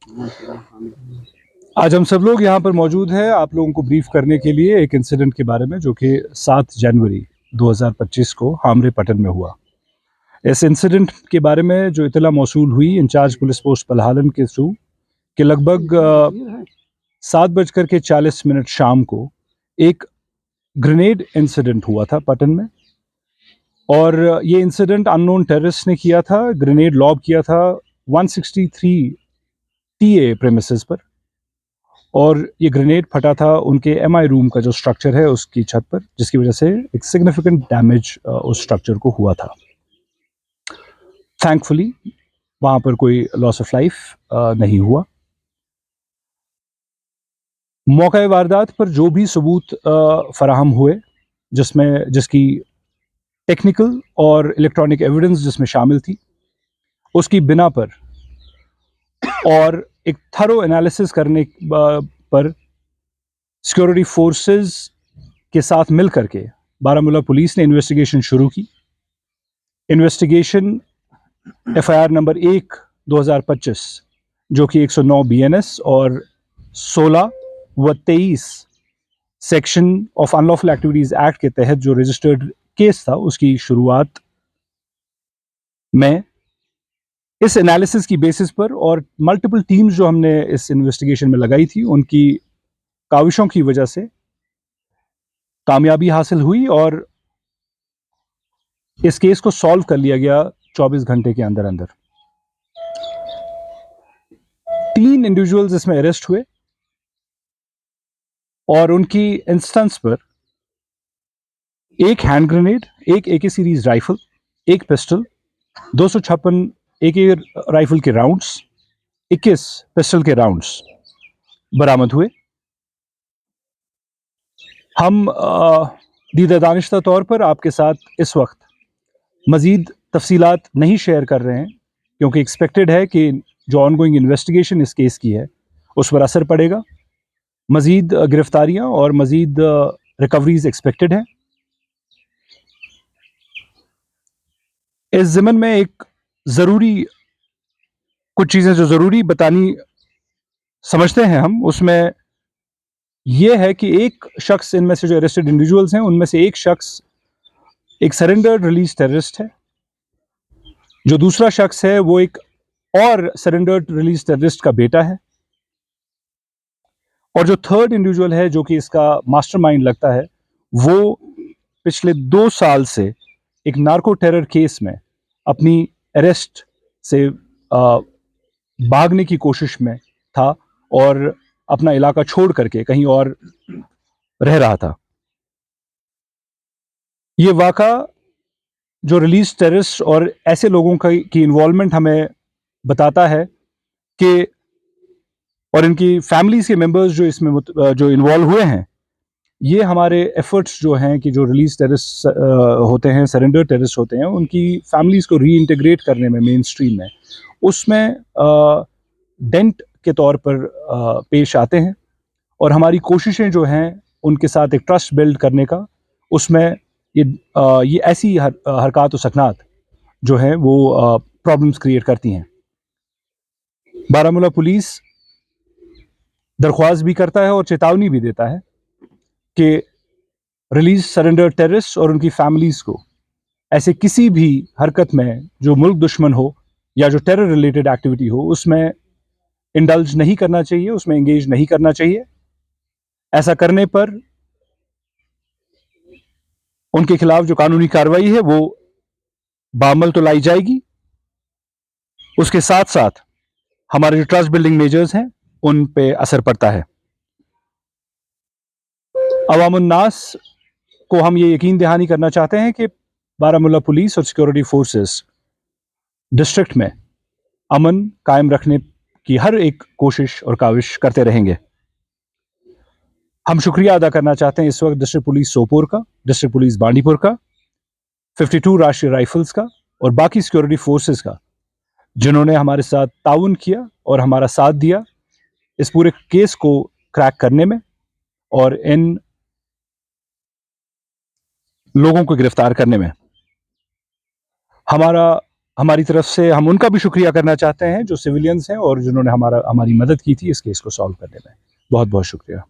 आज हम सब लोग यहाँ पर मौजूद हैं आप लोगों को ब्रीफ करने के लिए एक इंसिडेंट के बारे में जो कि 7 जनवरी 2025 को हामरे पटन में हुआ। इस इंसिडेंट के बारे में जो इतला मौसूल हुई इंचार्ज पुलिस पोस्ट पलहालन के थ्रू कि लगभग 7:40 शाम को एक ग्रेनेड इंसिडेंट हुआ था पटन में, और ये इंसिडेंट अननोन टेररिस्ट ने किया था। ग्रेनेड लॉब किया था 163 टीए प्रेमिसेस पर, और ये ग्रेनेड फटा था उनके एमआई रूम का जो स्ट्रक्चर है उसकी छत पर, जिसकी वजह से एक सिग्निफिकेंट डैमेज उस स्ट्रक्चर को हुआ था। थैंकफुली वहां पर कोई लॉस ऑफ लाइफ नहीं हुआ। मौका वारदात पर जो भी सबूत फराहम हुए, जिसकी टेक्निकल और इलेक्ट्रॉनिक एविडेंस जिसमें शामिल थी, उसकी बिना पर और एक थरो एनालिसिस करने पर सिक्योरिटी फोर्सेस के साथ मिल करके बारामूला पुलिस ने इन्वेस्टिगेशन शुरू की। इन्वेस्टिगेशन एफआईआर नंबर 1 2025 जो कि 109 बीएनएस और 16 व 23 section of unlawful activities act के तहत जो रजिस्टर्ड केस था, उसकी शुरुआत में इस एनालिसिस की बेसिस पर और मल्टीपल टीम्स जो हमने इस इन्वेस्टिगेशन में लगाई थी, उनकी काविशों की वजह से कामयाबी हासिल हुई और इस केस को सॉल्व कर लिया गया 24 घंटे के अंदर अंदर। 3 इंडिविजुअल्स इसमें अरेस्ट हुए और उनकी इंस्टेंस पर एक हैंड ग्रेनेड, एक एके सीरीज राइफल, एक पिस्टल, 256 एके राइफल के राउंड्स, 21 पिस्टल के राउंड्स बरामद हुए। हम दीदा दानिश्ता तौर पर आपके साथ इस वक्त मजीद तफसीलात नहीं शेयर कर रहे हैं, क्योंकि एक्सपेक्टेड है कि जो ऑनगोइंग इन्वेस्टिगेशन इस केस की है उस पर असर पड़ेगा। मजीद गिरफ्तारियां और मजीद रिकवरीज एक्सपेक्टेड हैं। इस ज़िमन में एक ज़रूरी कुछ चीज़ें जो ज़रूरी बतानी समझते हैं हम, उसमें यह है कि एक शख्स, इनमें से जो अरेस्टेड इंडिविजुअल्स हैं उनमें से एक शख्स एक सरेंडर्ड रिलीज टेररिस्ट है। जो दूसरा शख्स है वो एक और सरेंडर्ड रिलीज टेररिस्ट का बेटा है, और जो थर्ड इंडिविजुअल है जो कि इसका मास्टरमाइंड लगता है, वो पिछले 2 साल से एक नार्को टेरर केस में अपनी अरेस्ट से भागने की कोशिश में था और अपना इलाका छोड़ करके कहीं और रह रहा था। ये वाक़ा जो रिलीज टेररिस्ट और ऐसे लोगों की इन्वॉल्वमेंट हमें बताता है कि, और इनकी फैमिलीज के मेंबर्स जो इसमें जो इन्वॉल्व हुए हैं, ये हमारे एफर्ट्स जो हैं कि जो रिलीज टेररिस्ट होते हैं, सरेंडर टेररिस्ट होते हैं, उनकी फैमिलीज को रीइंटीग्रेट करने में मेन स्ट्रीम में उसमें डेंट के तौर पर पेश आते हैं। और हमारी कोशिशें जो हैं उनके साथ एक ट्रस्ट बिल्ड करने का, उसमें ये ऐसी हरकत और सकनात जो है वो प्रॉब्लम्स क्रिएट करती हैं। बारामूला पुलिस दरख्वास्त भी करता है और चेतावनी भी देता है कि रिलीज सरेंडर टेररिस्ट और उनकी फैमिलीज को ऐसे किसी भी हरकत में जो मुल्क दुश्मन हो या जो टेरर रिलेटेड एक्टिविटी हो उसमें इंडल्ज नहीं करना चाहिए, उसमें एंगेज नहीं करना चाहिए। ऐसा करने पर उनके खिलाफ जो कानूनी कार्रवाई है वो बामल तो लाई जाएगी, उसके साथ साथ हमारे जो ट्रस्ट बिल्डिंग मेजर्स हैं उन पे असर पड़ता है। अवामुन नास को हम ये यकीन दहानी करना चाहते हैं कि बारामूला पुलिस और सिक्योरिटी फोर्सेस डिस्ट्रिक्ट में अमन कायम रखने की हर एक कोशिश और काविश करते रहेंगे। हम शुक्रिया अदा करना चाहते हैं इस वक्त डिस्ट्रिक्ट पुलिस सोपोर का, डिस्ट्रिक्ट पुलिस बांडीपुर का, 52 राष्ट्रीय राइफल्स का और बाकी सिक्योरिटी फोर्सेस का, जिन्होंने हमारे साथ ताउन किया और हमारा साथ दिया इस पूरे केस को क्रैक करने में और इन लोगों को गिरफ्तार करने में। हमारा हमारी तरफ से हम उनका भी शुक्रिया करना चाहते हैं जो सिविलियंस हैं और जिन्होंने हमारी मदद की थी इस केस को सॉल्व करने में। बहुत-बहुत शुक्रिया।